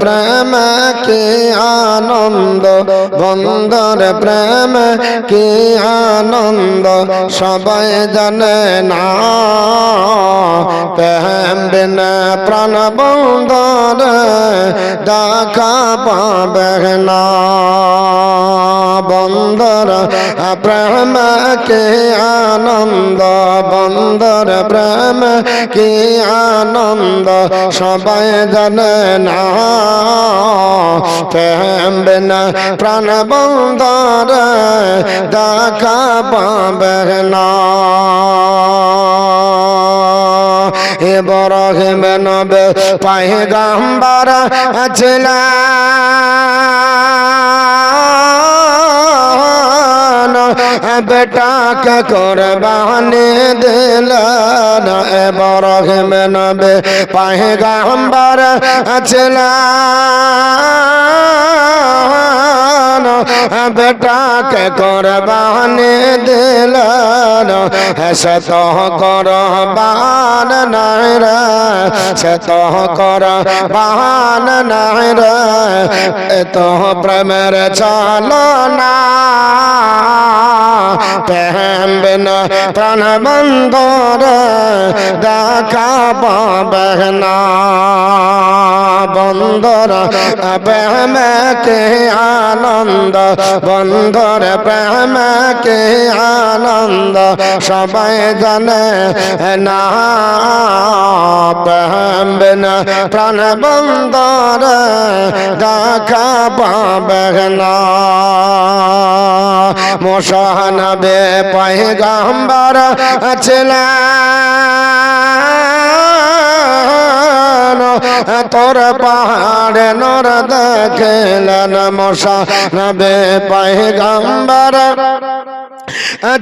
প্রেম কি আনন্দ, বন্ধুর প্রেম কি আনন্দ, সবাই জানে না প্রেম বিনা প্রাণ বন্ধুর দেখা পাবে না। বন্ধুর প্রেম কি আনন্দ, বন্ধুর প্রেম কি আনন্দ, সবাই জানে না প্রেম বিনা প্রাণ বন্ধুর দেখা পাবে না। ইব্রাহিম নবী পয়গম্বর ছিলেন, বেটাকে কুরবানি দিলেন। ইব্রাহিম নবী পয়গম্বর ছিলেন, বেটাকে কুরবানি দিলেন। সে তো কুরবান নাই রে, সে তো কুরবান নাই রে, এ তো প্রেমের চালনা। প্রেম বিনা প্রাণ বন্ধুর দেখা পাবে না। বন্ধুর প্রেম কি আনন্দ, বন্ধুর প্রেম কি আনন্দ, সবাই জানে না প্রেম বিনা প্রাণ বন্ধুর দেখা পাবে না। মুসা নবী পয়গম্বর ছিলেন, তোর পাহাড় নূর দেখলেন। মুসা নবী পয়গম্বর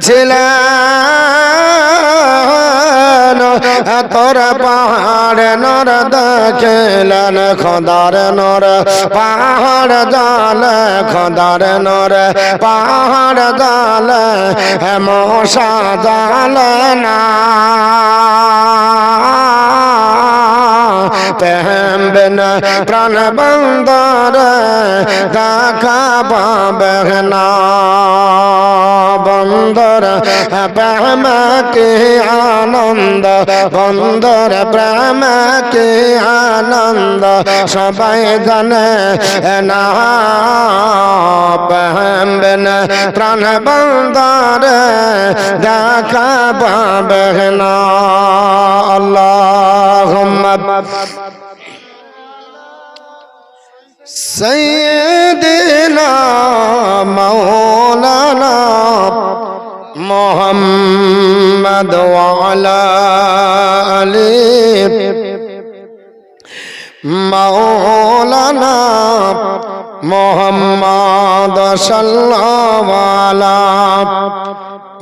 ছিলেন, তোর পাহাড় নূর দেখলেন। খোদার নূর পাহাড় জালে, খোদার নূর পাহাড় জালে, মুসা জালে না। প্রেম বিনা প্রাণ বন্ধুর দেখা পাবে না। বন্ধুর প্রেম কি আনন্দ, বন্ধুর প্রেম কি আনন্দ, সবাই জানে না প্রেম বিনা প্রাণ বন্ধুর দেখা পাবে না। আল্লাহুম্মা সাইয়্যিদিনা মাওলানা মুহাম্মদ ওয়া আলা আলি মাওলানা মুহাম্মদ সাল্লাল্লাহু আলা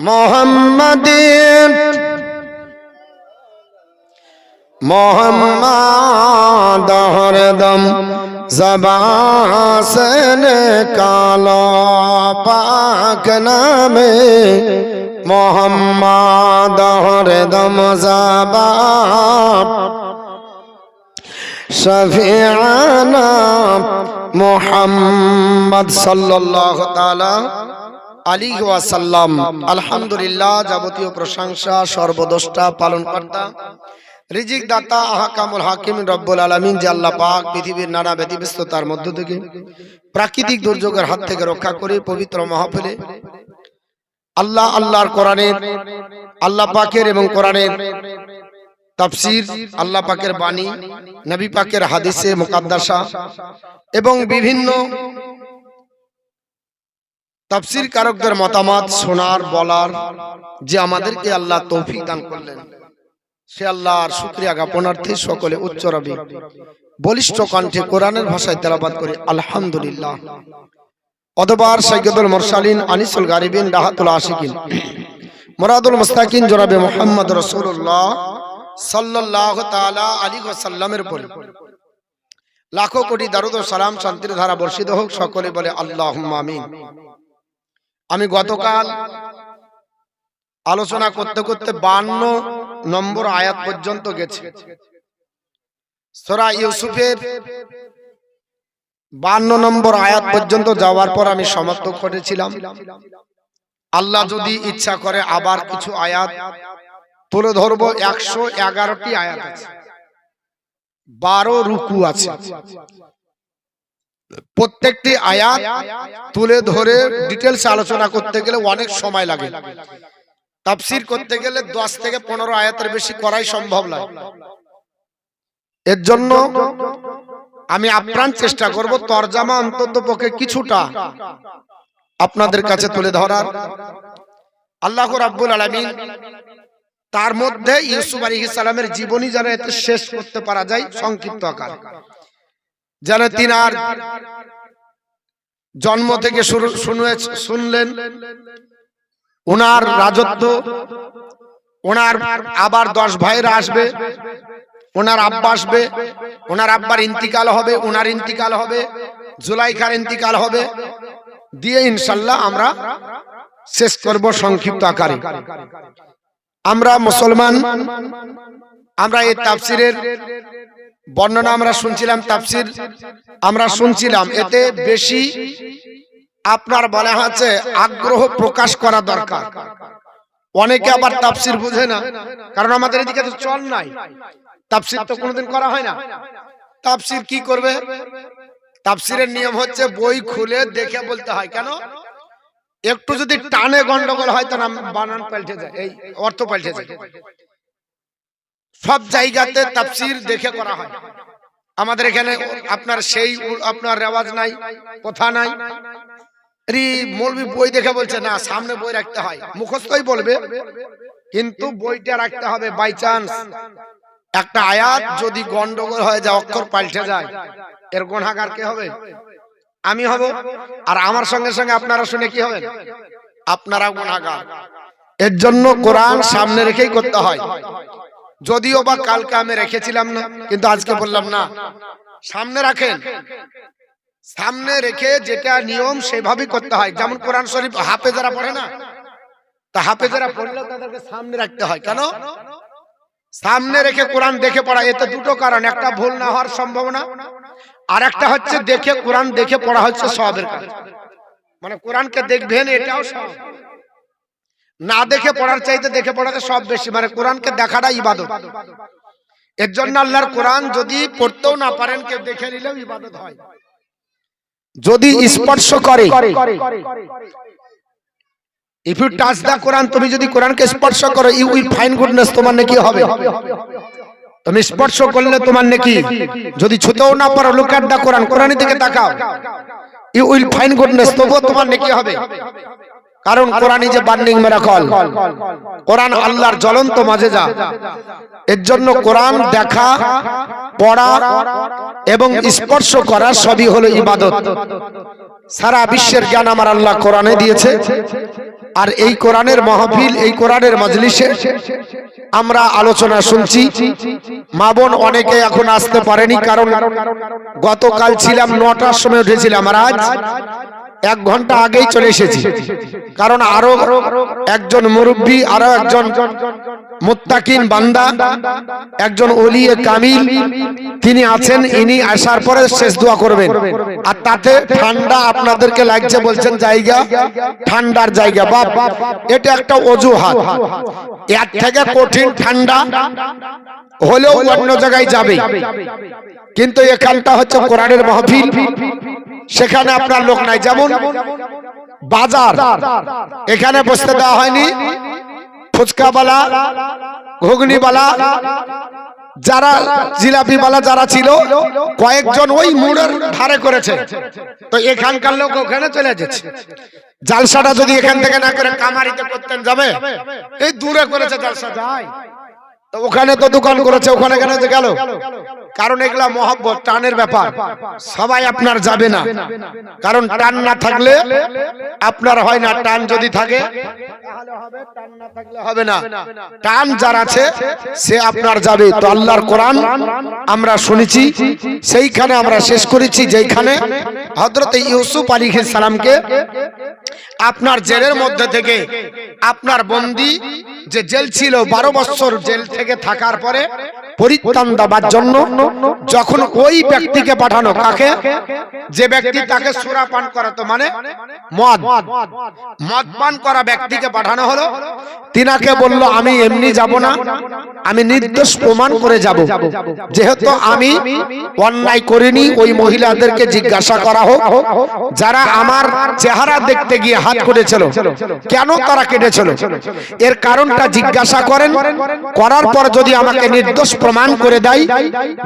মুহাম্মাদিন मोहम्मद हरदम ज़बान से निकालो पाक नामे मोहम्मद हरदम ज़बान शफीआना मोहम्मद सल्लल्लाहु ताला अलैहि वसल्लम। अल्हम्दुलिल्लाह, যাবতীয় প্রশংসা সর্বদোষ্টা পালনকর্তা রিজিক দাতা আহকামুল হাকিম রব্বুল আলামিন যে আল্লাহ পাক পৃথিবীর নানা ব্যতিব্যস্ততার মধ্য থেকে প্রাকৃতিক দুর্যোগের হাত থেকে রক্ষা করে পবিত্র মাহফিলে আল্লাহর কোরআনের, আল্লাহ পাকের এবং কোরআনের তাফসীর, আল্লাহ পাকের বাণী, নবী পাকের হাদিসে মুকাদ্দাসা এবং বিভিন্ন তাফসীর কারকদের মতামত শোনার বলার যে আমাদেরকে আল্লাহ তৌফিক দান করলেন, সে আল্লাহর শুকরিয়া জ্ঞাপনার্থে সকলে উচ্চরবে বলিষ্ঠ কণ্ঠে কোরআনের ভাষায় তেলাওয়াত করি আলহামদুলিল্লাহ। অতঃপর সাইয়্যিদুল মুরসালিন আনিসুল গারিবিন রাহাতুল আশিকিন মুরাদুল মুস্তাকিন জনাবে মুহাম্মদ রাসূলুল্লাহ সাল্লাল্লাহু তাআলা আলাইহি ওয়াসাল্লামের উপর লাখো কোটি দরুদ ও সালাম শান্তির ধারা বর্ষিত হোক। সকলে বলে আল্লাহুম্মা আমিন। আমি গতকাল আলোচনা করতে করতে 52 নম্বর আয়াত পর্যন্ত গেছি। সূরা ইউসুফের 52 নম্বর আয়াত পর্যন্ত যাওয়ার পর আমি সমাপ্ত করেছিলাম। আল্লাহ যদি ইচ্ছা করে আবার কিছু আয়াত তুলে ধরবো। 111টি আয়াত আছে, 12 রুকু আছে। প্রত্যেকটি আয়াত তুলে ধরে ডিটেলস আলোচনা করতে গেলে অনেক সময় লাগে। তাফসীর করতে গেলে 10 থেকে 15 আয়াতের বেশি করাই সম্ভব নয়। এর জন্য আমি আপ্রাণ চেষ্টা করব তরজামা অন্তত পক্ষে কিছুটা আপনাদের কাছে তুলে ধরার। আল্লাহ রাব্বুল আলামিন তার মধ্যে ইউসুফ আলাইহিস সালামের জীবনী যেন এতে শেষ করতে পারা যায় সংক্ষিপ্ত আকারে, যেন তিনার জন্ম থেকে শুনলেন, ওনার রাজত্ব, ওনার আবার 10 ভাইরা আসবে, ওনার আব্বা আসবে, ওনার আব্বার ইন্তিকাল হবে, ওনার ইন্তিকাল হবে, জুলাইখার ইন্তিকাল হবে, দিয়ে ইনশাআল্লাহ আমরা শেষ করব সংক্ষিপ্ত আকারে। আমরা মুসলমান, আমরা এই তাফসীরের বর্ণনা আমরা শুনছিলাম, তাফসীর আমরা শুনছিলাম, এতে বেশি আপনার বলা হচ্ছে আগ্রহ প্রকাশ করা দরকার। অনেকে আবার তাফসীর বুঝে না, কারণ আমাদের এদিকে তো চল নাই, তাফসীর তো কোনোদিন করা হয় না। তাফসীর কি করবে? তাফসীরের নিয়ম হচ্ছে বই খুলে দেখে বলতে হয়। কেন? একটু যদি টানে গন্ডগোল হয় তো বানান পাল্টে যায়, এই অর্থ পাল্টে যায়। সব জায়গাতে তাফসীর দেখে করা হয়। আমাদের এখানে আপনার সেই আপনার রেওয়াজ নাই, কথা নাই। মৌলবি বই দেখে বলছে না, সামনে বই রাখতে হয়, মুখস্থই বলবে কিন্তু বইটা রাখতে হবে। বাই চান্স একটা আয়াত যদি গন্ডগোল হয়ে যায়, অক্ষর পাল্টে যায়, এর গুনাহগার কে হবে? আমি হব। আর আমার সঙ্গে সঙ্গে আপনারা শুনে কি হবেন? আপনারা গুনাহগার। এর জন্য কোরআন সামনে রেখেই করতে হয়। যদিও বা কালকে আমি রেখেছিলাম না, কিন্তু আজকে বললাম না, সামনে রাখেন। সামনে রেখে যেটা নিয়ম সেভাবেই করতে হয়। যেমন কোরআন শরীফ হাফেজরা পড়ে না, তা হাফেজরা পড়লেও তাদেরকে সামনে রাখতে হয়। কেন? সামনে রেখে কোরআন দেখে পড়া। এতে দুটো কারণ, একটা ভুল না হওয়ার সম্ভাবনা, আর একটা হচ্ছে দেখে কোরআন দেখে পড়া হচ্ছে সওয়াবের কাজ। মানে কোরআনকে দেখবেন, এটাও সওয়াব। না দেখে পড়ার চাইতে দেখে পড়াতে সব বেশি, মানে কোরআনকে দেখাটা ইবাদত। এর জন্য আল্লাহর কোরআন যদি পড়তেও না পারেন, কেউ দেখে নিলেও ইবাদত হয়। যদি স্পর্শ করে, ইফ ইউ টাচ দা কোরআন, তুমি যদি কোরআনকে স্পর্শ করো, ইউ উইল ফাইন্ড গুডনেস, তোমার নেকি হবে। তুমি স্পর্শ করলে তোমার নেকি। যদি ছুতেও না পারো, লুক এট দা কোরআন, কোরআনের দিকে তাকাও, ইউ উইল ফাইন্ড গুডনেস, তবুও তোমার নেকি হবে। কারণ Quran is a burning miracle, কোরআন আল্লাহর জ্বলন্ত মাজেজা। এর জন্য কোরআন দেখা, পড়া এবং স্পর্শ করা সবই হলো ইবাদত। সারা বিশ্বের জ্ঞান আমার আল্লাহ কোরআনে দিয়েছে। আর এই কোরআনের মাহফিল, এই কোরআনের মজলিসে আমরা আলোচনা শুনছি। মা বোন অনেকে এখন আসতে পারেনি, কারণ গতকাল ছিলাম 9টার সময় উঠেছিলাম, আর আজ 1 ঘন্টা আগেই চলে এসেছি। কারণ আরো একজন মুরব্বী, আরো একজন মুত্তাকিন বান্দা, একজন ওলিয়ে কামিল তিনি আছেন, ইনি আসার পরে শেষ দোয়া করবেন। আর তাতে ঠান্ডা আপনাদেরকে লাগছে, বলছেন জায়গা ঠান্ডার জায়গা। বাপ, এটা একটা অজুহাত। এর থেকে কঠিন ঠান্ডা হলেও অন্য জায়গায় যাবে, কিন্তু এখানটা হচ্ছে কোরআনের মাহফিল, সেখানে আপনার লোক নাই। যেমন বাজার, এখানে বসতে দেওয়া হয়নি। ফুচকাওয়ালা, ঘুগনিওয়ালা, যারা জিলাপিওয়ালা যারা ছিল, কয়েকজন ওই মোড়ের ধারে করেছে, তো এখানকার লোক ওখানে চলে যাচ্ছে। জালসাটা যদি এখান থেকে না করে কামারিতে করতেন, যাবে? এই দূরে করেছে জালসা, যায় তো ওখানে তো দোকান করেছে, ওখানে কেন যে গেল? কারণ এগুলা মহব্বত, টানের ব্যাপার। সবাই আপনার যাবে না, কারণ টান না থাকলে আপনার হয় না। টান যদি থাকে তাহলে হবে, টান না থাকলে হবে না। টান যার আছে সে আপনার যাবে। তো আল্লাহর কোরআন আমরা শুনেছি, সেইখানে আমরা শেষ করেছি যেখানে হযরত ইউসুফ আলাইহিস সালামকে আপনার জেলের মধ্যে থেকে আপনার বন্দী যে জেল ছিল 12 বছর জেল থেকে থাকার পরে পরিত্রাণ দেওয়ার জন্য যখন ওই ব্যক্তিকে পাঠানো, কাকে? যে ব্যক্তি তাকে সুরা পান করাতো, মানে মদ পান করা ব্যক্তিকে পাঠানো হলো। তিনাকে বলল, আমি এমনি যাব না, আমি নির্দোষ প্রমাণ করে যাব। যেহেতু আমি অন্যায় করিনি, ওই মহিলাদেরকে জিজ্ঞাসা করা হোক, যারা আমার চেহারা দেখতে গিয়ে হাত কেটেছিল, কেন তারা কেটেছিল, এর কারণটা জিজ্ঞাসা করেন। করার পর যদি আমাকে নির্দোষ প্রমাণ করে দেয়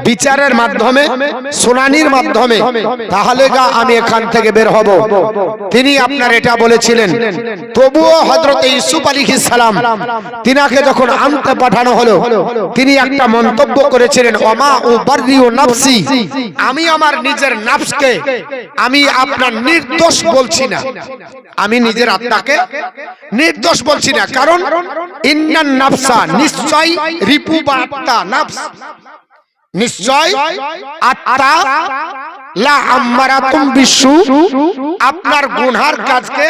বিচারের মাধ্যমে, শুনানির মাধ্যমে, তাহলে আমি এখান থেকে বের হব। তিনি আপনার এটা বলেছিলেন। তবুও হযরত ইউসুফ আলাইহিস সালাম তিনাকে যখন আনতে পাঠানো হলো, তিনি একটা মন্তব্য করেছিলেন, ওমা উবাররিউ নাফসি, আমি আমার নিজের নাফসকে আমি আপনার নির্দোষ বলছি না, আমি নিজের আত্মাকে নির্দোষ বলছি না। কারণ ইন্নান নাফসা, নিশ্চয় রিপু বা আত্মা, নাফস নিশ্চয় আত্মা, লা আম্মারাতুম বিসু, আপনার গুনার কাজকে,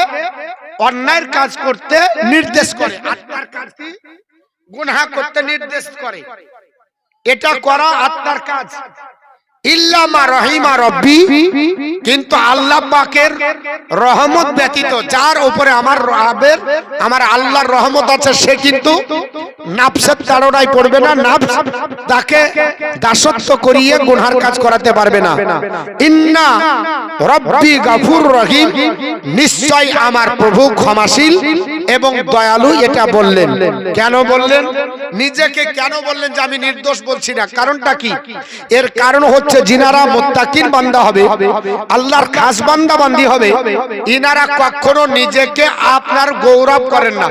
অন্যায়ের কাজ করতে নির্দেশ করে। আত্মার কাজ কি? গুনাহ করতে নির্দেশ করে। এটা করা আত্মার কাজ। ইল্লা মা রহিমা রব্বি, কিন্তু আল্লাহ পাকের রহমত ব্যতীত, যার উপরে আমার আল্লাহর রহমত আছে, সে কিন্তু নাফসের তাড়নায় পড়বে না, নাফস তাকে দাসত্ব করিয়ে গুনার কাজ করাতে পারবে না। ইন্না রব্বি গাফুর রহিম, নিশ্চয় আমার প্রভু ক্ষমাশীল এবং দয়ালু। এটা বললেন। কেন বললেন? নিজেকে কেন বললেন যে আমি নির্দোষ বলছি না? কারণটা কি? এর কারণ হচ্ছে, যিনারা মুত্তাকিন বান্দা হবে, আল্লাহর খাস বান্দা বান্দি হবে, ইনারা কখনো নিজেকে আপনার গৌরব করেন না।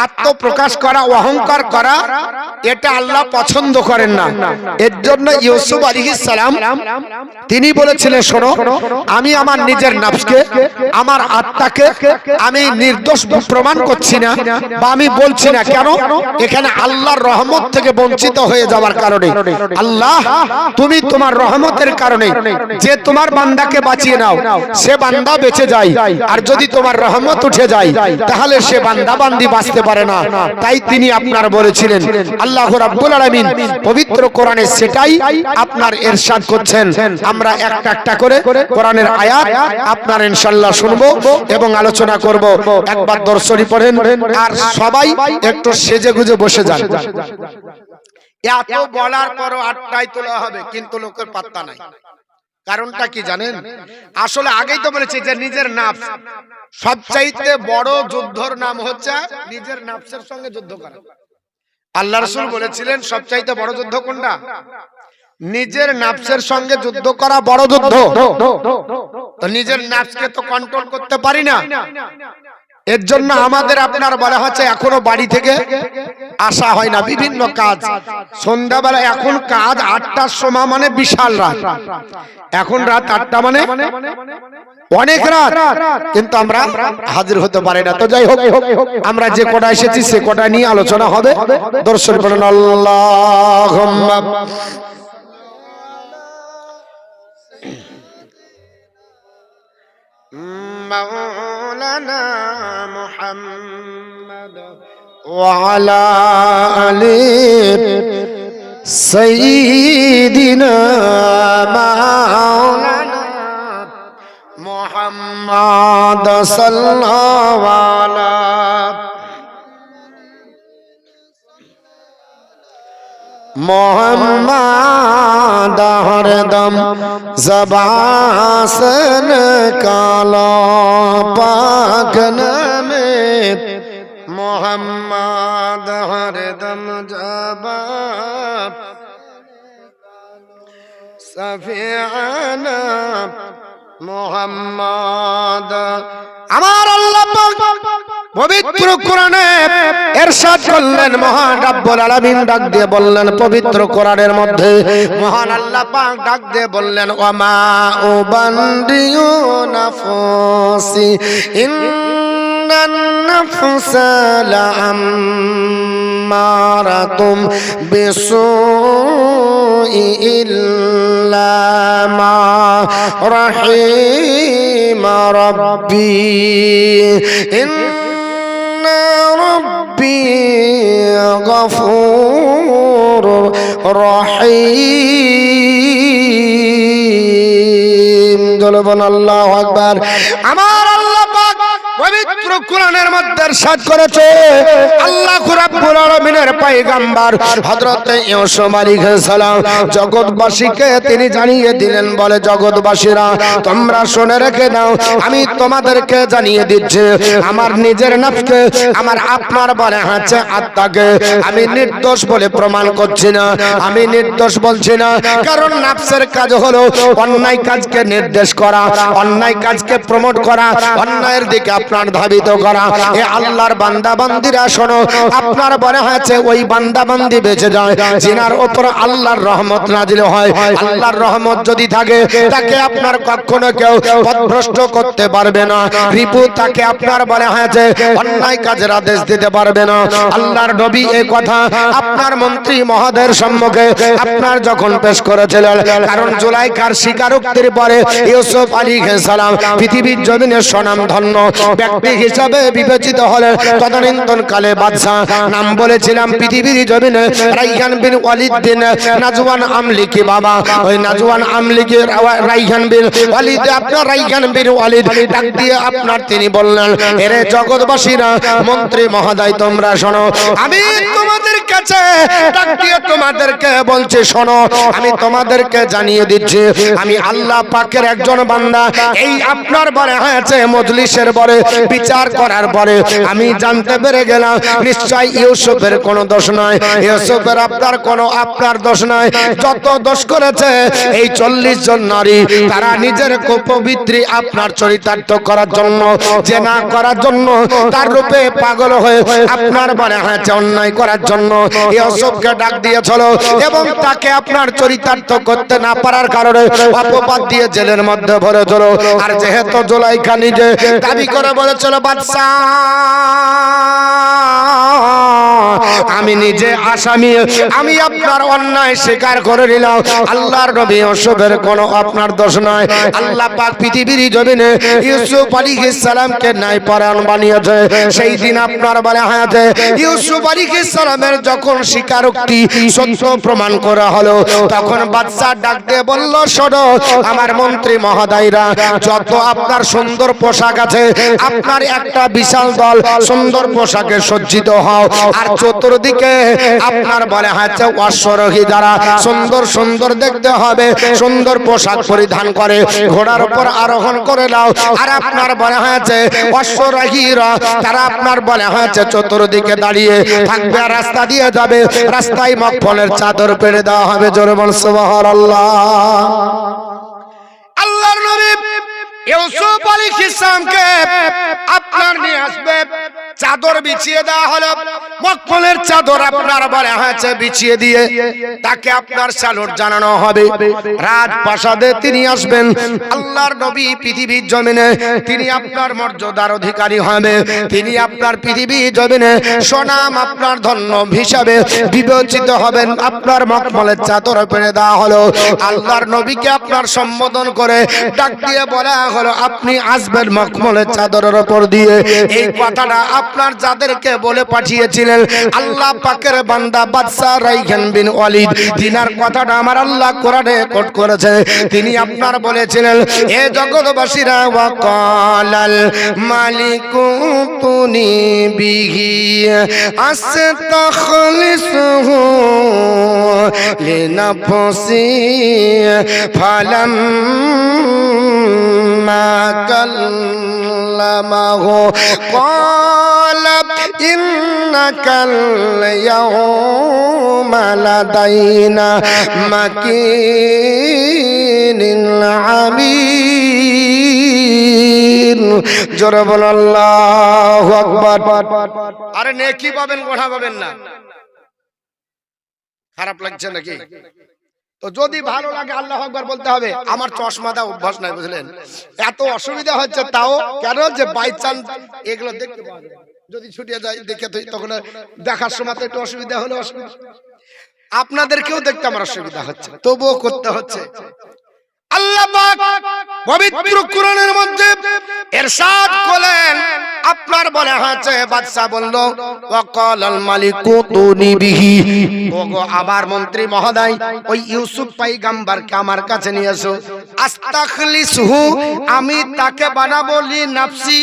আত্মপ্রকাশ করা, অহংকার করা, এটা আল্লাহ পছন্দ করেন না। এর জন্য ইউসুফ আলাইহিস সালাম তিনি বলেছিলেন, শোনো, আমি আমার নিজের নফসকে, আমার আত্মাকে আমি নির্দোষ প্রমাণ করছি না, বা আমি বলছি না। কেন? এখানে আল্লাহর রহমত থেকে বঞ্চিত হয়ে যাওয়ার কারণে। আল্লাহ, তুমি তোমার রহমতের কারণে যে তোমার বান্দাকে বাঁচিয়ে নাও, সে বান্দা বেঁচে যায়। আর যদি তোমার রহমত উঠে যায়, তাহলে সে বান্দা বান্দি বাঁচতে পারে না। তাই তিনি আপনার বলেছিলেন। আল্লাহ রাব্বুল আলামিন পবিত্র কোরআনে সেটাই আপনার ইরশাদ করছেন। আমরা একটা একটা করে কোরআনের আয়াত আপনার ইনশাআল্লাহ শুনবো এবং আলোচনা করব। একবার দরুদ শরীফ পড়েন, আর সবাই একটু সেজে গুজে বসে যান। এত বলার পরও আটটায় তোলা হবে, কিন্তু লোকের পাত্তা নাই। কারণটা কি জানেন? আসলে আগেই তো বলেছি যে নিজের নাফস, সবচাইতে বড় যুদ্ধর নাম হচ্ছে নিজের নাফসের সঙ্গে যুদ্ধ করা। আল্লাহ রাসূল বলেছিলেন, সবচাইতে বড় যুদ্ধ কোনটা? নিজের নাফসের সঙ্গে যুদ্ধ করা বড় যুদ্ধ। তো নিজের নাফসকে তো কন্ট্রোল করতে পারি না। এর জন্য আমাদের আপনার বলা হচ্ছে, এখনো বাড়ি থেকে আসা হয় না, বিভিন্ন কাজ। সন্ধ্যাবেলা এখন কাজ ৮টার সময়, মানে বিশাল রাত। এখন রাত ৮টা মানে অনেক রাত, কিন্তু আমরা হাজির হতে পারি না। তো যাই হোক, আমরা যে কটা এসেছি সে কটা নিয়ে আলোচনা হবে। দর্শন করেন আল্লাহুম্মা মাওলানা মুহাম্মদ ওয়া আলা আলি সাইয়্যিদিনা মাওলানা মুহাম্মদ সাল্লাল্লাহু আলাইহি मोहम्मद हरदम ज़बान से निकालो पाक नामे मोहम्मद हरदम ज़बान सफ़ियाना मोहम्मद। আমার আল্লাহ পাক পবিত্র কোরআনে ইরশাদ করলেন, মহান রব্বুল আলামিন ডাক দিয়ে বললেন পবিত্র কোরআনের মধ্যে, মহান আল্লাহ পাক ডাক দিয়ে বললেন, ওয়ামা উবান্দিউ নাফসি ইন্নান নাফসা লাআম্মারাতুম বিসুই ইল্লা মা রাহিমা রাব্বি ইন্না রব্বি গফুর রহিম। বলুন আল্লাহু আকবার। আমার আল্লাহ পাক পবিত্র কোরআনের মধ্যে ইরশাদ করেছে, আল্লাহ রাব্বুল আলামিনের পয়গম্বর হযরত ইউসুফ আলাইহিস সালাম জগৎবাসীকে তিনি জানিয়ে দিলেন, বলে জগৎবাসীরা তোমরা শুনে রেখে দাও, আমি তোমাদেরকে জানিয়ে দিচ্ছি আমার নিজের নফসকে, আমার আপনার বলে হচ্ছে আত্মাকে আমি নির্দোষ বলে প্রমাণ করছি না, আমি নির্দোষ বলছি না। কারণ নফসের কাজ হলো অন্যায় কাজকে নির্দেশ করা, অন্যায় কাজকে প্রমোট করা, অন্যায়ের দিকে আপনার ধাবিত করা। এ আল্লাহর বান্দা বান্দিরা শোনো, আপনার বলে হয়েছে ওই বান্দা বান্দি বেঁচে যায় যিনার উপর আল্লাহর রহমত নাজিল হয়। আল্লাহর রহমত যদি থাকে তাকে আপনার কখনো কেউ পথভ্রষ্ট করতে পারবে না। রিপু তাকে আপনার বলে হয়েছে অন্যায় কাজের আদেশ দিতে পারবে না। আল্লাহর নবী এই কথা আপনার মন্ত্রী মহোদয়ের সম্মুখে আপনার যখন পেশ করেছিলেন, কারণ জুলাইখার স্বীকারোক্তির পরে ইউসুফ আলাইহিস সালাম পৃথিবীর জমিনে স্বনামধন্য ব্যক্তি হিসাবে বিবেচিত হলেন। তদানীন্তন কালে বাদশাহ নাম বলেছিলাম পৃথিবীর জমিনে রাইহান বিন ওয়ালিদ বিন নাজওয়ান আমলিকি। বাবা ওই নাজওয়ান আমলিকি রাইহান বিন ওয়ালিদ, আপনার রাইহান বিন ওয়ালিদ ডাক দিয়ে আপনার তিনি বললেন, এরে জগৎবাসীরা মন্ত্রী মহোদয় তোমরা শোনো, আমি তোমাদের কাছে ডাক দিয়ে তোমাদেরকে বলছি শোনো, আমি তোমাদেরকে জানিয়ে দিচ্ছি আমি আল্লাহ পাকের একজন বান্দা। এই আপনার বলে হয়েছে মজলিসের পরে বিচার করার পরে আমি জানতে পেরে গেলাম নিশ্চয় ইউসুফের কোনো দোষ নয়, ইউসুফের আপনার দোষ নয়। যত দোষ করেছে এই 40 জন নারী, তারা নিজের কুপবিত্রী আপনার চরিতার্থ করার জন্য, জেনা করার জন্য, তার রূপে পাগল হয়ে আপনার বলে হয়েছে অন্যায় করার জন্য ইউসুফকে ডাক দিয়েছিল এবং তাকে আপনার চরিতার্থ করতে না পারার কারণে অপবাদ দিয়ে জেলের মধ্যে ভরেছিল। আর যেহেতু জুলাইখা নিজে দাবি করে বলেছিল বাদশা আমি নিজে আসামি, আমি আপনার অন্যায় স্বীকার করে নিলাম, আল্লাহর নবী ইউসুফের কোনো আপনার দোষ নয়। আল্লাহ পাক পৃথিবীর জমিনে ইউসুফ আলাইহিস সালামকে ন্যায়পরায়ণ বানিয়েছে। সেই দিন আপনার বলে হায়াতে ইউসুফ আলাইহিস সালামের যখন স্বীকারোক্তি সত্য প্রমাণ করা হলো, তখন বাদশা ডাক দিয়ে বলল, শোনো আমার মন্ত্রী মহোদয়রা, যত আপনার সুন্দর পোশাক আছে আপনার একটা বিশাল দল সুন্দর পোশাকে সজ্জিত হও, আর চতুর্দিকে আপনার বলে হচ্ছে অশ্বরোহী যারা সুন্দর সুন্দর দেখতে হবে সুন্দর পোশাক পরিধান করে ঘোড়ার উপর আরোহণ করে নাও। আর আপনার বলে হয়েছে অশ্বরোহীরা তারা আপনার বলে হয়েছে চতুর্দিকে দাঁড়িয়ে থাকবে, রাস্তা দিয়ে যাবে, রাস্তায় মকফলের চাদর পেড়ে দেওয়া হবে। জোরে বল সুবহানাল্লাহ। আল্লাহর নবী ইউসুফ আলাইহিস সালামকে আপনার নিয়ে আসবে, চাদর বিছিয়ে দেওয়া হলো, মকফলের চাদর আপনার বলে হয়েছে বিছিয়ে দিয়ে তাকে আপনার সালুট জানানো হবে। রাজপ্রাসাদে তিনি আসবেন, আল্লাহর নবী পৃথিবীর জমিনে তিনি আপনার মর্যাদার অধিকারী হবে, তিনি আপনার পৃথিবীর জমিনে সুনাম আপনার ধন্য হিসাবে বিবেচিত হবেন। আপনার মকফলের চাদর পেরে দেওয়া হলো, আল্লাহর নবীকে আপনার সম্বোধন করে ডাক দিয়ে বলা হলো আপনি আসবেন মকফলের চাদরের উপর দিয়ে। এই কথাটা আপনার যাদেরকে বলে পাঠিয়েছিলেন আল্লাহ পাকের বান্দা বাদশা রাইহান বিন ওয়ালিদ, তিনার কথাটা আমার আল্লাহ কোরআনে কোট করেছে। তিনি আপনার বলেছিলেন, এ জগৎবাসীরা ওয়াকালাল মালিকু তুনি বিহি আস্তাখলিসহু লিনাফসি ফালাম মা কাল্লামাহু ক্বালা ইন্নাকাল ইয়াওমা লাদাইনা মাকিনুল আমিন। জোরে বল আল্লাহু আকবার। আরে নেকি পাবেন, গোনা পাবেন না। খারাপ লাগছে নাকি? তো যদি ভালো লাগে আল্লাহু আকবার বলতে হবে। আমার চশমাটা অভ্যাস নাই বুঝলেন, এত অসুবিধা হচ্ছে তাও কেন যে বাই চান্স এগুলো দেখতে পাওয়া যায়, যদি ছুটিয়ে যায় দেখে তখন দেখার সময় তো একটু অসুবিধা হলো, আপনাদেরকেও দেখতে আমার অসুবিধা হচ্ছে, তবুও করতে হচ্ছে। আল্লাহ পাক পবিত্র কোরআনের মধ্যে ইরশাদ করলেন, আপনার বলে হয়েছে বাদশা বলল ওয়াকালাল মালিকু তুনি বিহি, ওগো আবার মন্ত্রী মহোদয় ওই ইউসুফ পয়গম্বরকে আমার কাছে নিয়ে এসো। আস্তাখলিসহু, আমি তাকে বানাবো লি নাফসি,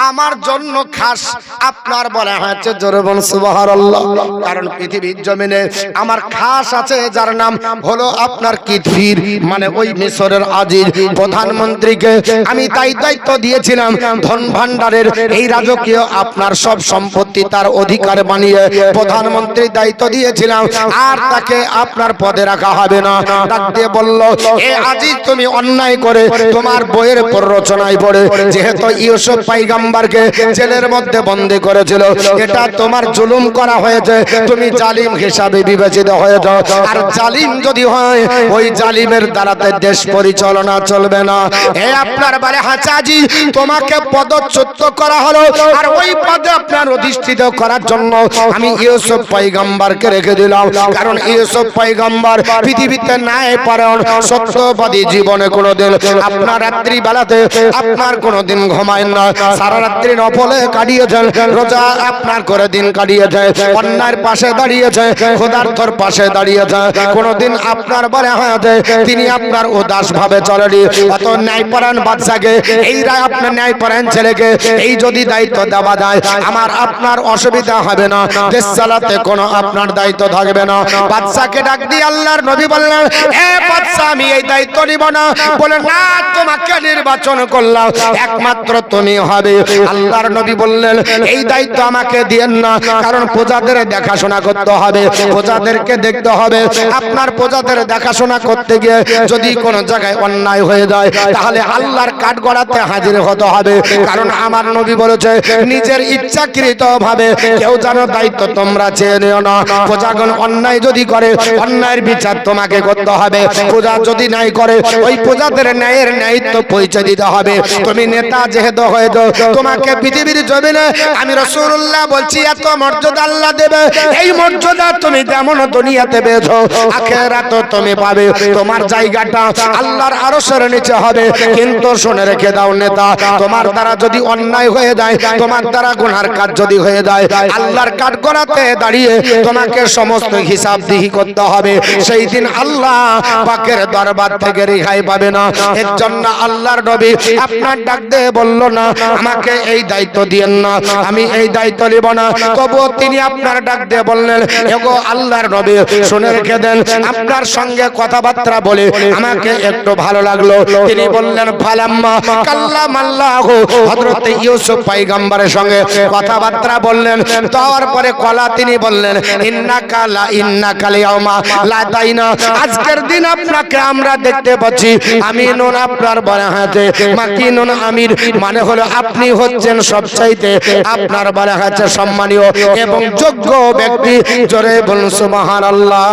আমার জন্য খাস। আপনার বলা হয়েছে জোরে বলুন সুবহানাল্লাহ। কারণ পৃথিবীর জমিনে আমার খাস আছে যার নাম হলো আপনার কিতফির, মানে ওই মিশরের আজিজ প্রধানমন্ত্রীকে আমি দায়িত্ব দিয়েছিলাম ধন ভান্ডারের এই রাজকীয় আপনার সব সম্পত্তি তার অধিকার বানিয়ে প্রধানমন্ত্রী দায়িত্ব দিয়েছিলাম, আর তাকে আপনার পদে রাখা হবে না। ডাক দিয়ে বলল, এ আজিজ তুমি অন্যায় করে তোমার বইয়ের প্ররোচনায় পড়ে যেহেতু ইউসুফ পয়গম্বরকে জেলের মধ্যে বন্দী করেছিল, এটা তোমার জুলুম করা হয়েছে, তুমি জালিম হিসাবে বিবেচিত হয়ে যাও। আর জালিম যদি হয় ওই জালিমের দ্বারাতে দেশ পরিচালনা চলবে না। এ আপনার বারে হাঁচাজি তোমাকে পদচ্যুত করা হলো, আর ওই পদে আপনার অধিষ্ঠিত করার জন্য আমি ইউসুফ পয়গম্বরকে রেখে দিলাম। কারণ ইউসুফ পয়গম্বর পৃথিবীতে ন্যায়পরায়ণ সত্যবাদী, জীবনে কোনোদিন আপনার রাত্রি বেলাতে আপনার কোনোদিন ঘুমায় না, সারা রাত্রি নফলে কাটিয়েছেন, রোজা আপনার করে দিন কাটিয়েছে, অন্যায়ের পাশে দাঁড়িয়েছে, ক্ষুধার্তর পাশে দাঁড়িয়েছে, কোনোদিন আপনার বলে হয়েছে তিনি আপনার উদাস ভাবে চলেনি। অত ন্যায়পরায়ণ বাদশাকে, এই রায় আপনার ন্যায়পরায়ণ ছেলেকে এই যদি দায়িত্ব দেওয়া যায় আমার আপনার অসুবিধা হবে না, দেশ চালাতে কোনো আপনার দায়িত্ব থাকবে না। বাদশাকে ডাক দিয়ে আল্লাহর নবী বললেন, এ বাদশা আমি এই দায়িত্ব নিব না। বলে না, তোমাকে নির্বাচন করলাম, একমাত্র তুমি হবে। আল্লাহর নবী বললেন, এই দায়িত্ব আমাকে দিয়েন না, কারণ প্রজাদের দেখাশোনা করতে হবে, প্রজাদেরকে দেখতে হবে। আপনার প্রজাদের দেখাশোনা করতে গিয়ে যদি কোন জায়গায় অন্যায় হয়ে যায় তাহলে আল্লাহর কাঠগড়াতে হাজির হতে হবে। কারণ আমার নবী বলেছে, নিজের ইচ্ছাকৃত ভাবে কেউ যেন দায়িত্ব তোমরা চেয়ে নিও না। প্রজাগণ অন্যায় যদি করে অন্যায়ের বিচার তোমাকে করতে হবে, প্রজা যদি নাই করে ওই প্রজাদের ন্যায়ের ন্যায়িত্ব পরিচয় দিতে হবে। তুমি নেতা যেহেতু হয়ে যাও, তোমাকে পৃথিবীর জমিনে আমি রাসূলুল্লাহ বলছি এত মর্যাদা আল্লাহ দেবে, এই মর্যাদা তুমি যেমন দুনিয়াতে পেয়েছো আখিরাতে তুমি পাবে। তোমার জায়গাটা আল্লাহর আরশের নিচে হবে। কিন্তু শুনে রেখে দাও নেতা, তোমার দ্বারা যদি অন্যায় হয়ে যায়, তোমার দ্বারা গুনার কাজ যদি হয়ে যায়, আল্লাহর কাঠগড়াতে দাঁড়িয়ে তোমাকে সমস্ত হিসাবদিহি করতে হবে। সেই দিন আল্লাহ পাকের দরবার থেকে রেহাই পাবে না। এর জন্য আল্লাহর নবী আপনার ডাক দিয়ে বলল না, আমাকে এই দায়িত্ব দিয়েন না, আমি এই দায়িত্ব নিব না। তবুও তিনি আপনার ডাক দিয়ে বললেন, এগো আল্লাহর নবী শুনে রেখে দেন, আপনার সঙ্গে কথাবার্তা বলে আমাকে একটু ভালো লাগলো। তিনি বললেন, ফালাম্মা কাল্লামাল্লাহু, হযরত ইউসুফ পয়গম্বরের সঙ্গে কথাবার্তা বললেন, তারপরে কলা তিনি বললেন, ইন্নাকা লিয়াউমা লাদাইনা, আজকের দিন আপনাকে আমরা দেখতে পাচ্ছি আমিনুন, আপনার বলা হয়েছে মাকিনুন, আমির মানে হলো আপনি হচ্ছেন সবচাইতে আপনার বলা হয়েছে সম্মানীয় এবং যোগ্য ব্যক্তি। জোরে বলুন সুবহানাল্লাহ।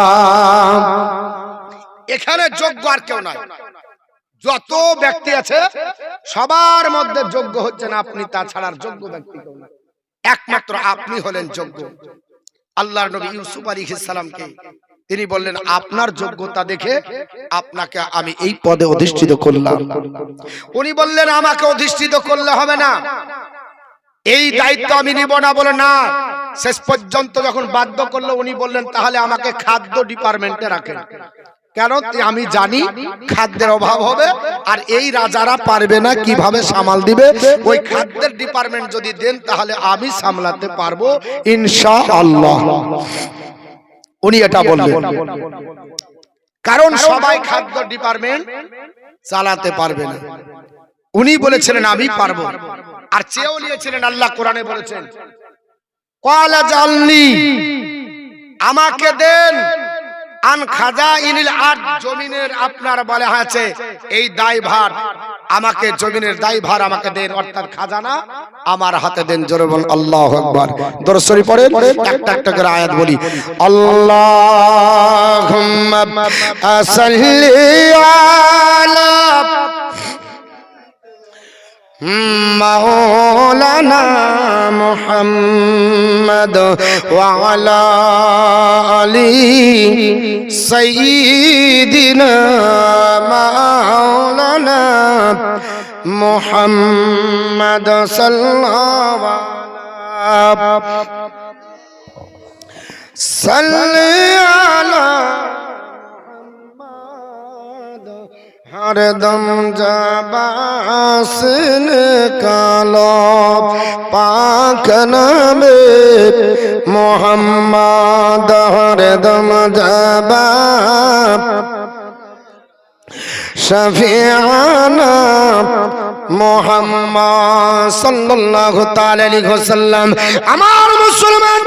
এখানে যোগ্য আর কেউ নাই, যত ব্যক্তি আছে সবার মধ্যে যোগ্য হচ্ছেন আপনি, তাছাড়া যোগ্য ব্যক্তি কেউ নাই, একমাত্র আপনি হলেন যোগ্য। আল্লাহর নবী ইউসুফ আলাইহিস সালামকে তিনি বললেন, আপনার যোগ্যতা দেখে আপনাকে আমি এই পদে অধিষ্ঠিত করলাম। উনি বললেন, আমাকে অধিষ্ঠিত করলে হবে না, এই দায়িত্ব আমি নিব না। বলে না, শেষ পর্যন্ত যখন বাধ্য করলো উনি বললেন, তাহলে আমাকে খাদ্য ডিপার্টমেন্টে রাখেন। কেন? আমি জানি খাদ্যের অভাব হবে আর এই রাজারা পারবে না, কিভাবে সামাল দিবে। ওই খাদ্যের ডিপার্টমেন্ট যদি দেন তাহলে আমি সামলাতে পারবো ইনশাআল্লাহ। উনি এটা বললেন, কারণ সবাই খাদ্য ডিপার্টমেন্ট চালাতে পারবে না। উনি বলেছিলেন আমি পারবো, আর চেয়েও নিয়েছিলেন। আল্লাহ কোরআনে বলেছেন, ক্বালা জালনি, আমাকে দেন আন খাজাইনিল আরদ, জমিনের আপনার বলা আছে এই দায়ভার আমাকে, জমিনের দায়ভার আমাকে দেন, অর্থাৎ খাজানা আমার হাতে দেন। জোরে বল আল্লাহু আকবার। দরুদ শরীফ পড়েন, একটা একটা করে আয়াত বলি। আল্লাহুম্মা সাল্লি আলা মাওলানা মুহাম্মদ ওয়া আলা আলি সাইয়্যিদিনা মাওলানা মুহাম্মদ সাল্লাল্লাহু সাল্লি আলা हर दम जबासिन कालो पाक नबी मोहम्मद हर दम जबा शफीआना मोहम्मद सल्लल्लाहु ताला अलैहि वसल्लम। আমার মুসলমান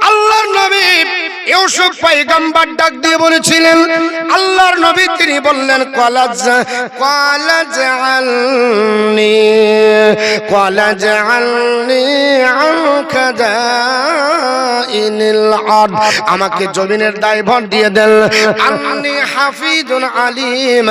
আল্লাহর নবী ইউসুফ পয়গম্বর ডাক দিয়ে বলেছিলেন, আল্লাহর নবী তিনি বললেন ক্বালা জাআলনি আনকা দাইনিল আরদ, আমাকে জমিনের দায়ভার দিয়ে দেন। আন্নী হাফিজুন আলিম,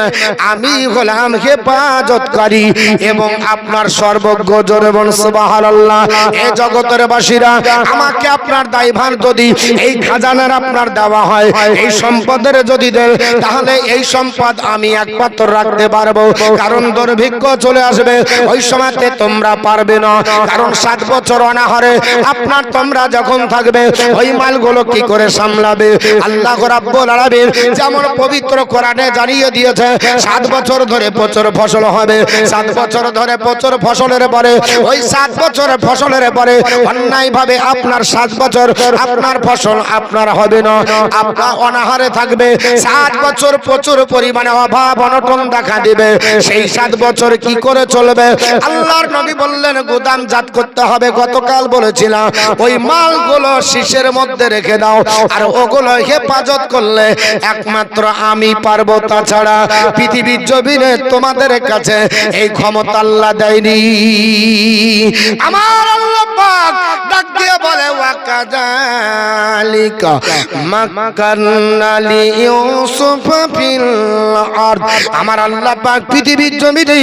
আমি হলাম হেফাজতকারী এবং আপনার সর্বজ্ঞ। জোরে বলুন সুবহানাল্লাহ। এই জগতের বাসীরা, আমাকে আপনার দায়ভার যদি এই খাজানার আপনার দেওয়া হয়, এই সম্পদের যদি দেন, তাহলে এই সম্পদ আমি একমাত্র রাখতে পারবো, কারণ দুর্ভিক্ষ চলে আসবে, ওই সময়তে তোমরা পারবে না। কারণ 7 বছর অনাহারে আপনার তোমরা যখন থাকবে, ওই মালগুলো কি করে সামলাবে? আল্লাহ রাব্বুল আলামিন যেমন পবিত্র কোরআনে জানিয়ে দিয়েছে 7 বছর ধরে প্রচুর ফসল হবে। 7 বছর ধরে প্রচুর ফসলের পরে, ওই 7 বছর ফসলের পরে অন্যায় ভাবে আপনার 7 বছর আপনার ফসল আপনার হবে না, আপনার অনাহারে থাকবে। 7 বছর প্রচুর পরিমাণে অভাব অনটন দেখা দিবে। সেই 7 বছর কি করে চলবে? আল্লাহর নবী বললেন গুদামজাত করতে হবে। গতকাল বলেছিলাম ওই মালগুলো শীষের মধ্যে রেখে দাও, আর ওগুলো হেফাজত করলে একমাত্র আমি পারবো, তাছাড়া পৃথিবীর জমিনে তোমাদের কাছে এই ক্ষমতা আল্লাহ দেয়নি। আমার আল্লাহ পাক ডাক দিয়ে বলে ওয়াকাযালিকা মাক্কান্না লিইউসুফ ফিল আরদ, আমার আল্লাহ পাক পৃথিবীর জমিনে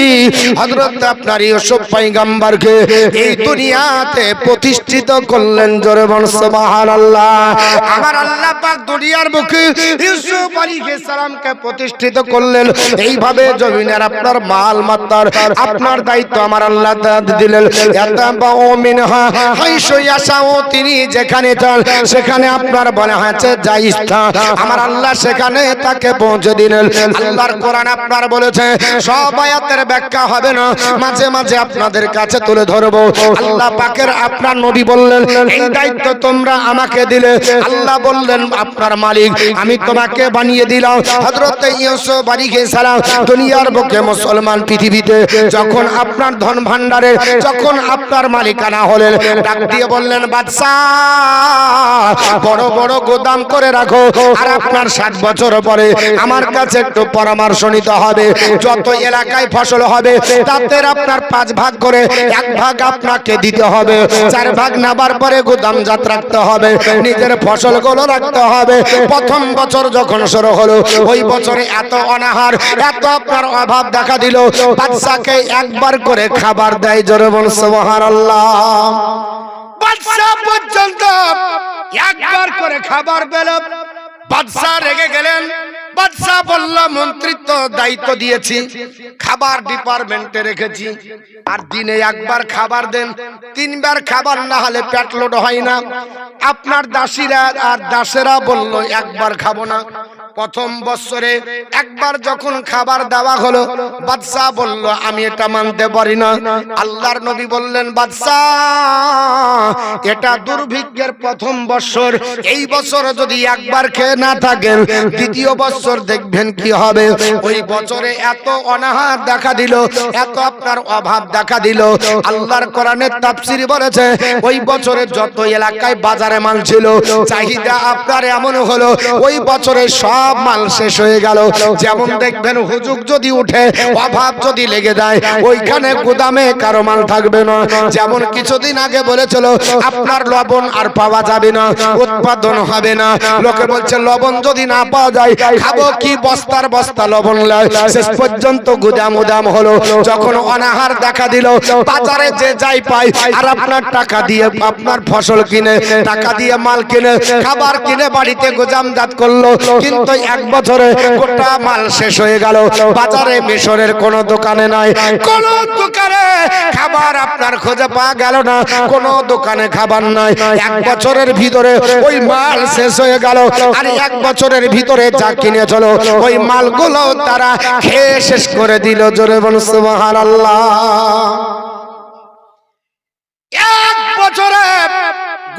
হযরত আপনার ইউসুফ পয়গম্বরকে এই দুনিয়াতে প্রতিষ্ঠিত করলেন। জোরে বলুন সুবহানাল্লাহ। আমার আল্লাহ পাক দুনিয়ার বুকে ইউসুফ আলাইহিস সালামকে প্রতিষ্ঠিত করলেন। এইভাবে জমিনের আপনার মাল মাত্তার আপনার দায়িত্ব আমার আল্লাহ দিলেন। ইয়াতাবাউ মিনহা হাইসু ইয়াশাউ, তিনি যেখানে যান সেখানে আপনার বলা হয়েছে যাই স্থান, আমার আল্লাহ সেখানে তাকে পৌঁছে দিলেন। আল্লাহর কোরআন আপনার বলেছে, সব আয়াতের ব্যাখ্যা হবে না, মাঝে মাঝে আপনাদের কাছে তুলে ধরবো। আল্লাহ পাকের আপনার নবী বললেন এই দায়িত্ব তোমরা আমাকে দিলে। আল্লাহ বললেন আপনার মালিক আমি তোমাকে বানিয়ে দিলাম। হযরত ইউসুফ আলাইহিস সালাম দুনিয়ার বুকে মুসলমান পৃথিবীতে যখন আপনার ধন ভান্ডারে যখন আপনার মালিকানা হলেন, ডাক দিয়ে বললেন বাদশা বড় বড় গোদাম করে রাখো, আর আপনার 7 বছর পরে আমার কাছে একটু পরামর্শ নিতে হবে। যত এলাকায় ফসল হবে তাদের আপনার 5 ভাগ করে 1 ভাগ আপনাকে দিতে হবে। 4 ভাগ নেবার পরে গোদামজাত রাখতে হবে, নিজের ফসলগুলো রাখতে হবে। প্রথম বছর যখন শুরু হলো, ওই বছরে এত অনাহার এত আপনার অভাব দেখা দিল, বাদশাকে একবার করে খাবার দেয়। জোরে বলুন সুবহানাল্লাহ। বাদশা পর্যন্ত একবার করে খাবার পেল। বাদশা রেগে গেলেন। বাদশা বলল মন্ত্রিত্ব দায়িত্ব দিয়েছি, খাবার ডিপার্টমেন্টে রেখেছি, আর দিনে একবার খাবার দেন, 3 বার খাবার না হলে পেট লোড হয় না। আপনার দাসীরা আর দাসেরা বলল একবার খাবো না। প্রথম বছরে একবার যখন খাবার দেওয়া হলো, বাদশা বলল আমি এটা মানতে পারি না। আল্লাহর নবী বললেন বাদশা এটা দুর্ভিক্ষের প্রথম বছর, এই বছর যদি একবার খেয়ে না থাকেন দ্বিতীয় বছর দেখবেন কি হবে। ওই বছরে এত অনাহার দেখা দিল, এত আপনার অভাব দেখা দিল। আল্লাহর কোরআনের তাফসীর বলেছে ওই বছরে যত এলাকায় বাজারে মাল ছিল, চাহিদা আপনার এমন হলো ওই বছরে সব মাল শেষ হয়ে গেল। যেমন দেখবেন হুজুগ যদি উঠে, অভাব যদি লেগে যায়, ওইখানে গুদামে কারো মাল থাকবে না। যেমন কিছুদিন আগে বলেছিল আপনার লবণ আর পাওয়া যাবে না, উৎপাদন হবে না। লোকে বলছে লবণ যদি না পাওয়া যায় খাবো কি, বস্তার বস্তা লবণ লয়। শেষ পর্যন্ত গুদাম উদাম হলো। যখন অনাহার দেখা দিল, বাজারে যে যাই পায় আর আপনার টাকা দিয়ে আপনার ফসল কিনে, টাকা দিয়ে মাল কিনে, খাবার কিনে বাড়িতে গোদামজাত করলো। কিন্তু এক বছরে গোটা মাল শেষ হয়ে গেল। বাজারে মিশরের কোন দোকানে নাই, কোন দোকানে খাবার আপনার খুঁজে পাওয়া গেল না, কোন দোকানে খাবার নাই। এক বছরের ভিতরে ওই মাল শেষ হয়ে গেল। আর এক বছরের ভিতরে যা কিনে চলো ওই মালগুলো তারা খেয়ে শেষ করে দিল। জোরে বলুন সুবহানাল্লাহ। এক বছরে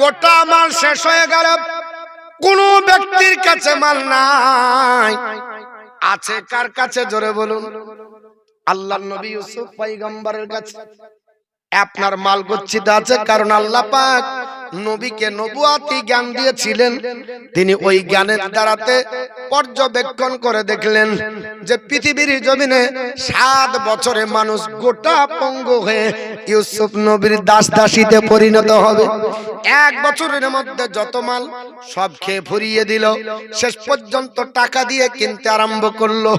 গোটা মাল শেষ হয়ে গেল, কোন ব্যক্তির কাছে মাল নাই। আছে কার কাছে? জোরে বলুন। আল্লাহর নবী ইউসুফ পয়গম্বরের কাছে আপনার মাল গচ্ছিত আছে, কারণ আল্লাহ পাক নবীকে নবুয়াতি জ্ঞান দিয়েছিলেন। তিনি ওই জ্ঞানের দ্বারাতে পর্যবেক্ষণ করে দেখলেন যে পৃথিবীর জমিনে 7 বছরে মানুষ গোটা পঙ্গু হয়ে ইউসুফ নবীর দাস দাসীতে পরিণত হবে। এক বছরের মধ্যে যত মাল সব খেয়ে ফুরিয়ে দিল। শেষ পর্যন্ত টাকা দিয়ে কিনতে আরম্ভ করলো।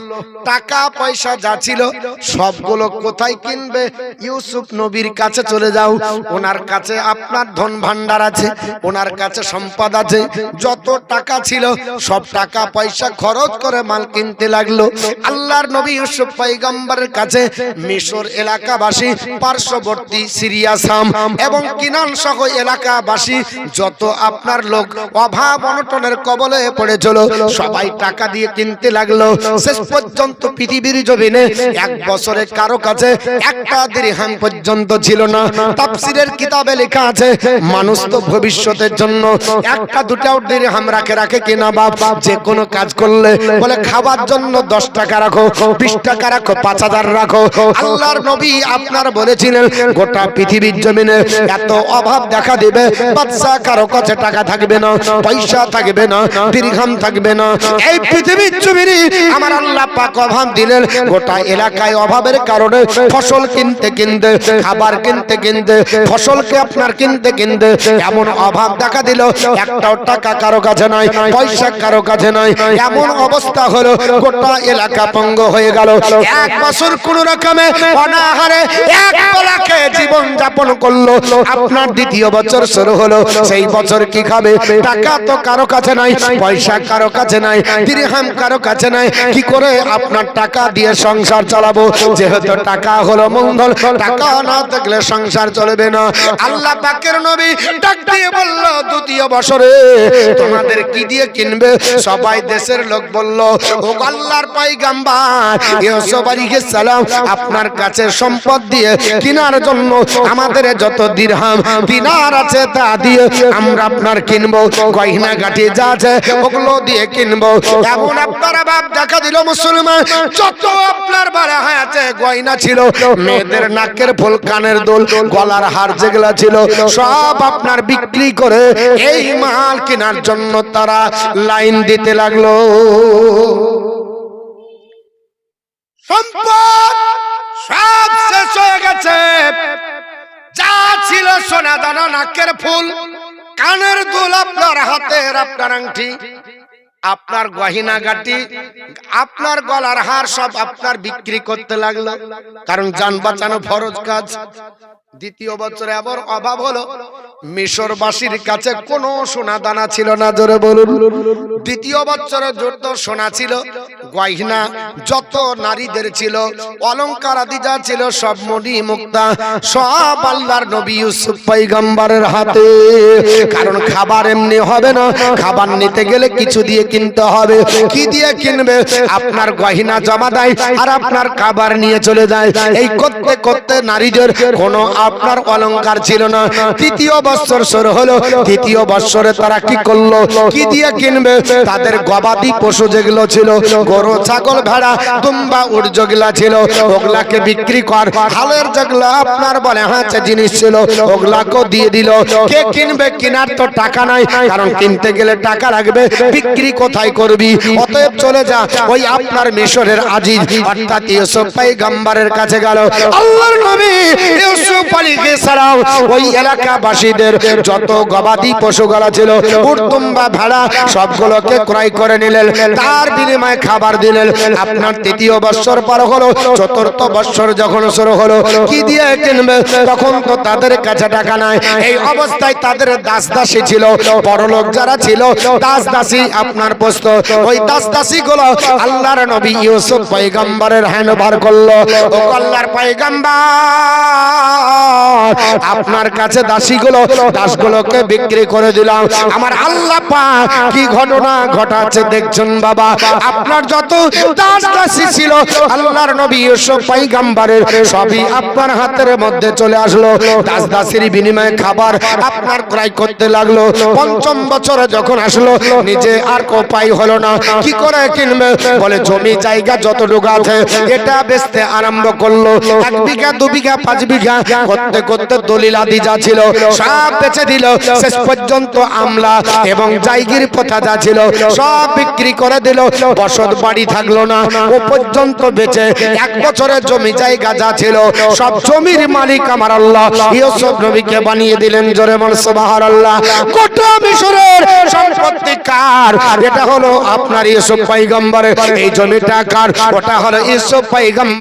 টাকা পয়সা যা ছিল সবগুলো কোথায় কিনবে? ইউসুফ নবীর কাছে চলে যাও। ওনার কাছে আপনার ধন ভান্ডার আছে, ওনার কাছে সম্পদ আছে। যত টাকা ছিল সব টাকা পয়সা খরচ করে মাল কিনতে লাগলো। আল্লাহর নবী ইউসুফ পয়গম্বরের কাছে মিশর এলাকাবাসী, পার্শ্ববর্তী সিরিয়া, শাম এবং কিনান সহ এলাকাবাসী যত আপনার লোক অভাব অনটনের কবলে পড়েছিল সবাই টাকা দিয়ে কিনতে লাগলো। শেষ পর্যন্ত পৃথিবীর জমিনে এক বছরে কারো কাছে একটা দিরহাম পর্যন্ত ছিল না। তাফসীরের কিতাবে লেখা আছে মানুষ তো ভবিষ্যতের জন্য একটা দুটাও দিরহাম রাখে কিনা বাপ। যে কোনো কাজ করলে বলে খাবার জন্য 10 টাকা রাখো, 20 টাকা রাখো, 5000 রাখো। আল্লাহর নবী আপনার বলেছিলেন গোটা পৃথিবীর জমিনে এত অভাব দেখা দিবে, বাদশা কারো কাছে টাকা থাকবে না, পয়সা থাকবে না, দিরহাম থাকবে না। এই পৃথিবীর জমিনে আমার আল্লাহ পাক অভাব দিলেন। গোটা এলাকায় অভাবের কারণে ফসল কিনতে কিনতে, খাবার কিনতে কিনতে, ফসলকে আপনার কিনতে কিনতে এমন অভাব দেখা দিল, একটাও টাকা কারো কাছে নাই, পয়সা কারো কাছে নাই। এমন অবস্থা হলো গোটা এলাকা পঙ্গ হয়ে গেল। এক বছর কোন রকমে অনাহারে এক বেলাকে জীবন যাপন করলো। আপনার দ্বিতীয় বছর শুরু হলো। সেই বছর কি খাবে? টাকা তো কারো কাছে নাই, পয়সা কারো কাছে নাই, দিরহাম কারো কাছে নাই। কি করে আপনার টাকা দিয়ে সংসার চালাবো? যেহেতু টাকা হলো মঙ্গল, টাকা না থাকলে সংসার চলবে না। আল্লাহ পাকের নবী ডাক দিয়ে বলল দ্বিতীয় বছরে তোমাদের কি দিয়ে কিনবে? সবাই দেশের লোক বলল ও আল্লাহর পয়গম্বর ইউসুফ আলাইহিস সালাম আপনার কাছে সম্পদ দিয়ে কেনার জন্য আমাদের যত দিরহাম দিনার আছে তা দিয়ে আমরা আপনার কিনবো, গয়না গাটি যা আছে ওগুলো দিয়ে কিনবো। এমন আপনার বাপ দেখা দিল মুসলমান যত আপনার বাড়া আছে গয়না ছিল, মেয়েদের নাকের ফুল, কানের দুল, গলার হার যেগুলা ছিল সব আপনার বিক্রি করে এই মাল কেনার জন্য তারা লাইন দিতে লাগলো। সম্পদ সব শেষ হয়ে গেছে। যা ছিল সোনা দানা, নাকের ফুল, কানের দুল, আপনার হাতের আপনার আংটি, আপনার গহিনা গাটি, আপনার গলার হার সব আপনার বিক্রি করতে লাগলো। কারণ জান বাঁচানো ফরজ কাজ। দ্বিতীয় বছরে আবার অভাব হলো। মিশরবাসীর কাছে কোনো সোনা দানা ছিল না। জোরে বলুন। দ্বিতীয় বছরে যত সোনা ছিল, গয়না যত নারীদের ছিল, অলংকার আদি যা ছিল সব মণি মুক্তা সব আল্লাহর নবী ইউসুফ পয়গম্বরের হাতে। কারণ খাবার এমনি হবে না, খাবার নিতে গেলে কিছু দিয়ে কিনতে হবে। কি দিয়ে কিনবে? আপনার গয়না জমা দেয় আর আপনার খাবার নিয়ে চলে যায়। এই করতে করতে নারীদের কোনো আপনার অলংকার ছিল না। তৃতীয় বছর শুরু হলো। তৃতীয় বছরে তারা কি করলো? কি দিয়ে কিনবে? তাদের গবাদি পশু যেগুলো ছিল, গরু, ছাগল, ভেড়া, দুম্বা, উট যেগুলা ছিল ওগুলাকে বিক্রি কর। হালের যেগুলো আপনার বলে হাঁচে জিনিস ছিল ওগুলাকেও দিয়ে দিল। কে কিনবে? কেনার তো টাকা নাই, কারণ কিনতে গেলে টাকা লাগবে। বিক্রি কোথায় করবি? অতএব চলে যা ওই আপনার মিশরের আজিজ অর্থাৎ ইউসুফ পয়গম্বরের কাছে গেল। আল্লাহর নবী ইউসুফ মালিকের ছাড়াও ওই এলাকাবাসীদের যত গবাদি পশুগুলো ছিল উটদুম্বা ভেড়া সবগুলোকে ক্রয় করে নিলেন তার বিনিময়ে খাবার দিলেন আপনার তৃতীয় বৎসর পার হলো চতুর্থ বৎসর যখন শুরু হলো কি দিয়ে কিনবে তখন তো তাদের কাছে টাকা নাই এই অবস্থায় তাদের দাস দাসী ছিল বড়লোক যারা ছিল দাস দাসী আপনার পোস্ত ওই দাস দাসী গুলো আল্লাহর নবী ইউসুফ পয়গম্বরের হ্যান্ডওভার করলো ও আল্লাহর পয়গম্বর আপনার কাছে দাসগুলোকে বিক্রি করে দিলাম আমার আল্লাহ পাক কি ঘটনা ঘটাচ্ছে দেখছেন বাবা আপনার যত দাস দাসী ছিল আল্লাহর নবী ইউসুফ পয়গম্বরের সবই আপনার হাতের মধ্যে চলে আসলো দাস দাসীর বিনিময়ে খাবার আপনার ক্রয় করতে লাগলো পঞ্চম বছরে যখন আসলো নিজে আর কোপাই হলো না কি করে কিনবে বলে জমি জায়গা যতটুকু আছে এটা বেচতে আরম্ভ করলো 1 বিঘা 2 বিঘা 5 বিঘা করতে করতে দলিল আদি যা ছিল সব বেচে দিল শেষ পর্যন্ত আমলা এবং জায়গির পথা যা ছিল সব বিক্রি করে দিল বসত বাড়ি থাকলো না ও পর্যন্ত বেচে 1 বছরের জমি জায়গা যা ছিল সব জমির মালিক আমার আল্লাহ ইউসুফ নবীকে বানিয়ে দিলেন জোরে বল সুবহানাল্লাহ গোটা মিশরের সম্পত্তি কার এটা হলো আপনার ইউসুফ পয়গম্বরের এই জমিটা কার ওটা হলো ইউসুফ পয়গম্বর